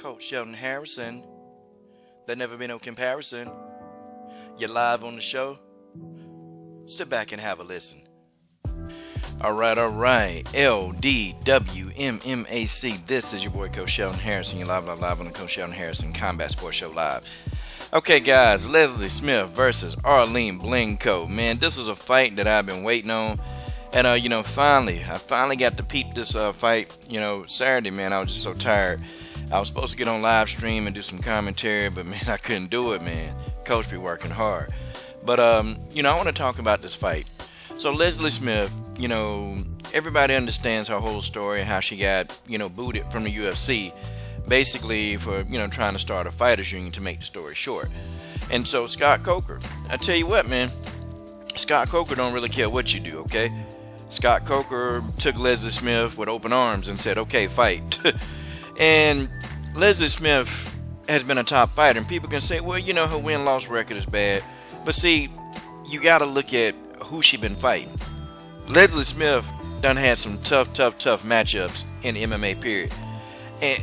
Coach Sheldon Harrison. There never been no comparison. You're live on the show. Sit back and have a listen. All right. LDWMMAC. This is your boy Coach Sheldon Harrison. You're live on the Coach Sheldon Harrison Combat Sports Show Live. Okay, guys. Leslie Smith versus Arlene Blencowe. Man, this is a fight that I've been waiting on. And, I finally got to peep this fight. Saturday, man, I was just so tired. I was supposed to get on live stream and do some commentary, but, man, I couldn't do it, man. Coach be working hard. But, I want to talk about this fight. So, Leslie Smith, everybody understands her whole story, how she got, booted from the UFC, basically for, trying to start a fighters union, to make the story short. And so, Scott Coker, I tell you what, man, Scott Coker don't really care what you do, okay? Scott Coker took Leslie Smith with open arms and said, okay, fight. And Leslie Smith has been a top fighter, and people can say, well, her win-loss record is bad. But see, you got to look at who she been fighting. Leslie Smith done had some tough matchups in MMA, period. And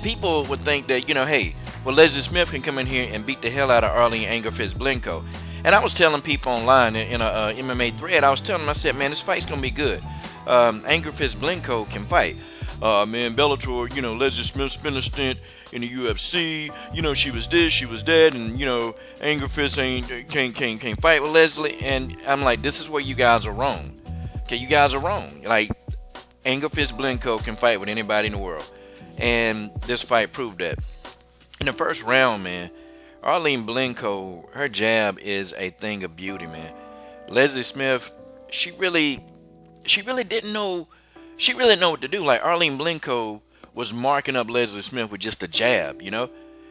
people would think that, hey, well, Leslie Smith can come in here and beat the hell out of Arlene Blencowe. And I was telling people online in a MMA thread, I said, man, this fight's going to be good. Blencowe can fight. Man, Bellator, Leslie Smith spent a stint in the UFC. She was this, she was that, and, can't fight with Leslie. And I'm like, this is where you guys are wrong. Okay, you guys are wrong. Like, Blencowe can fight with anybody in the world. And this fight proved that. In the first round, man, Arlene Blencowe, her jab is a thing of beauty, man. Leslie Smith, she really didn't know. She really know what to do. Like, Arlene Blencowe was marking up Leslie Smith with just a jab,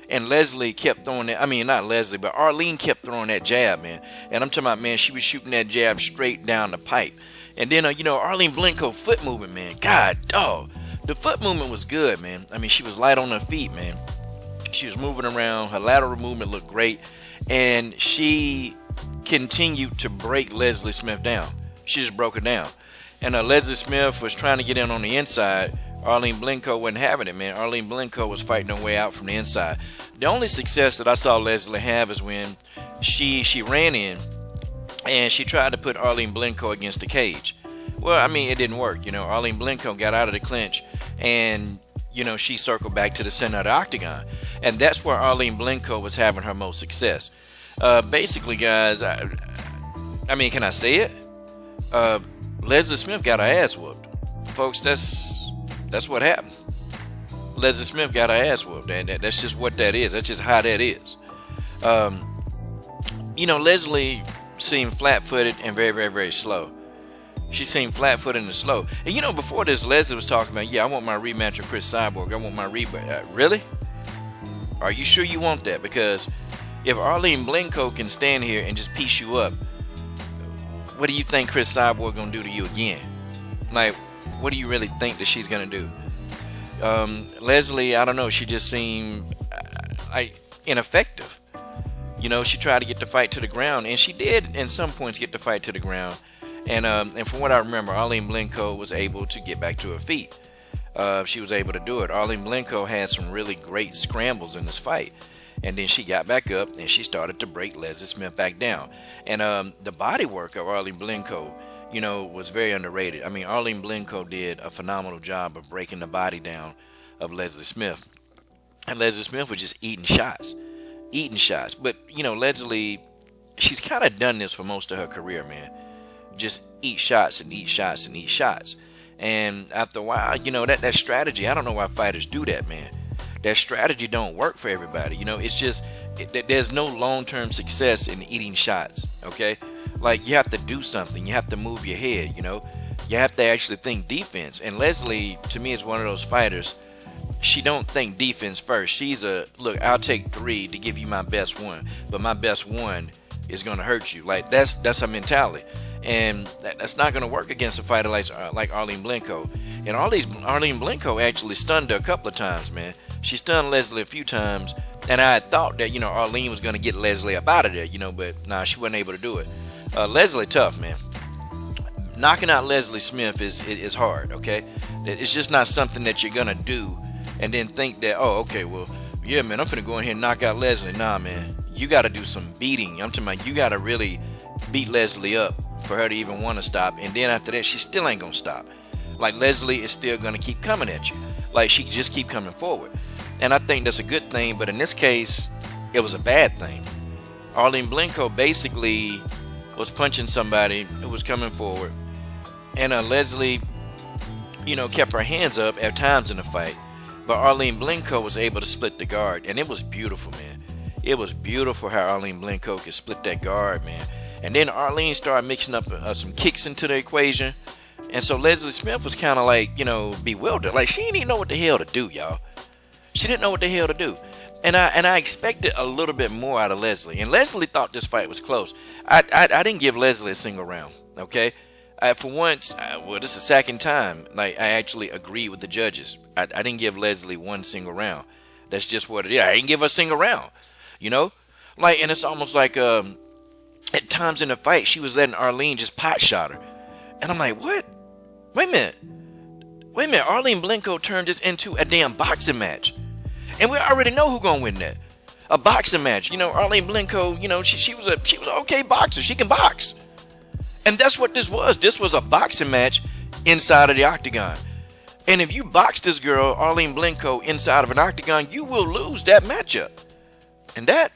And Leslie kept throwing that. I mean, not Leslie, but Arlene kept throwing that jab, man. And I'm talking about, man, she was shooting that jab straight down the pipe. And then, Arlene Blencowe foot movement, man. God, dog. The foot movement was good, man. I mean, she was light on her feet, man. She was moving around. Her lateral movement looked great. And she continued to break Leslie Smith down. She just broke her down. And Leslie Smith was trying to get in on the inside. Arlene Blencowe wasn't having it, man. Arlene Blencowe was fighting her way out from the inside. The only success that I saw Leslie have is when she ran in and she tried to put Arlene Blencowe against the cage. Well, I mean, it didn't work. Arlene Blencowe got out of the clinch and she circled back to the center of the octagon. And that's where Arlene Blencowe was having her most success. Basically, guys, I mean, can I say it? Leslie Smith got her ass whooped. Folks, that's what happened. Leslie Smith got her ass whooped. And that's just what that is. That's just how that is. Leslie seemed flat-footed and very, very, very slow. She seemed flat-footed and slow. And before this, Leslie was talking about, I want my rematch with Chris Cyborg. I want my rematch. Really? Are you sure you want that? Because if Arlene Blencowe can stand here and just piece you up, what do you think Chris Cyborg gonna do to you again? Like, what do you really think that she's gonna do? Leslie, I don't know. She just seemed ineffective. She tried to get the fight to the ground, and she did, in some points, get the fight to the ground. And from what I remember, Arlene Blencowe was able to get back to her feet. She was able to do it. Arlene Blencowe had some really great scrambles in this fight. And then she got back up and she started to break Leslie Smith back down. And the body work of Arlene Blencowe, was very underrated. I mean, Arlene Blencowe did a phenomenal job of breaking the body down of Leslie Smith. And Leslie Smith was just eating shots. But, Leslie, she's kind of done this for most of her career, man. Just eat shots. And after a while, that strategy, I don't know why fighters do that, man. That strategy don't work for everybody. It's just, there's no long-term success in eating shots, okay? Like, you have to do something. You have to move your head, You have to actually think defense. And Leslie, to me, is one of those fighters. She don't think defense first. She's look, I'll take 3 to give you my best one. But my best one is going to hurt you. Like, that's her mentality. And that's not going to work against a fighter like Arlene Blencowe. And Arlene Blencowe actually stunned her a couple of times, man. She stunned Leslie a few times, and I had thought that, Arlene was going to get Leslie up out of there, but nah, she wasn't able to do it. Leslie tough, man. Knocking out Leslie Smith is hard, okay? It's just not something that you're going to do and then think that, oh, okay, well, yeah, man, I'm finna go in here and knock out Leslie. Nah, man, you got to do some beating. I'm talking about you got to really beat Leslie up for her to even want to stop. And then after that, she still ain't gonna stop. Like, Leslie is still gonna keep coming at you. Like, she just keep coming forward. And I think that's a good thing, but in this case, it was a bad thing. Arlene Blencowe basically was punching somebody who was coming forward, and Leslie, kept her hands up at times in the fight, but Arlene Blencowe was able to split the guard, and it was beautiful, man. It was beautiful how Arlene Blencowe could split that guard, man. And then Arlene started mixing up some kicks into the equation, and so Leslie Smith was kind of like, bewildered. Like, she didn't even know what the hell to do, y'all. She didn't know what the hell to do. And I expected a little bit more out of Leslie. And Leslie thought this fight was close. I didn't give Leslie a single round, okay? For once, this is the second time, like, I actually agreed with the judges. I didn't give Leslie one single round. That's just what it is. I didn't give her a single round, Like, and it's almost like at times in the fight, she was letting Arlene just pot shot her. And I'm like, what? Wait a minute. Arlene Blencowe turned this into a damn boxing match. And we already know who's gonna win that. A boxing match. Arlene Blencowe, she was an okay boxer. She can box. And that's what this was. This was a boxing match inside of the octagon. And if you box this girl, Arlene Blencowe, inside of an octagon, you will lose that matchup. And that's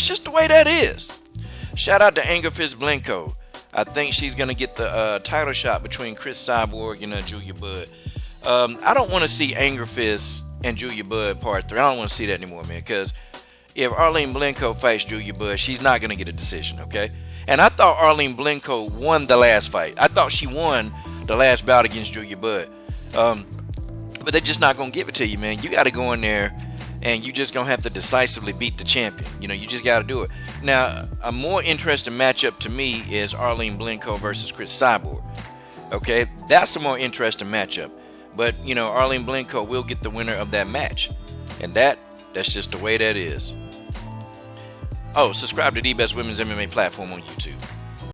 just the way that is. Shout out to Angerfist Blencowe. I think she's gonna get the title shot between Chris Cyborg and Julia Budd. I don't want to see Angerfist and Julia Budd part 3. I don't want to see that anymore, man, because if Arlene Blencowe fights Julia Budd, she's not going to get a decision, okay? And I thought Arlene Blencowe won the last fight. I thought she won the last bout against Julia Budd. But they're just not going to give it to you, man. You got to go in there, and you just going to have to decisively beat the champion. You just got to do it. Now, a more interesting matchup to me is Arlene Blencowe versus Chris Cyborg, okay? That's a more interesting matchup. But, Arlene Blencowe will get the winner of that match. And that's just the way that is. Oh, subscribe to the Best Women's MMA platform on YouTube.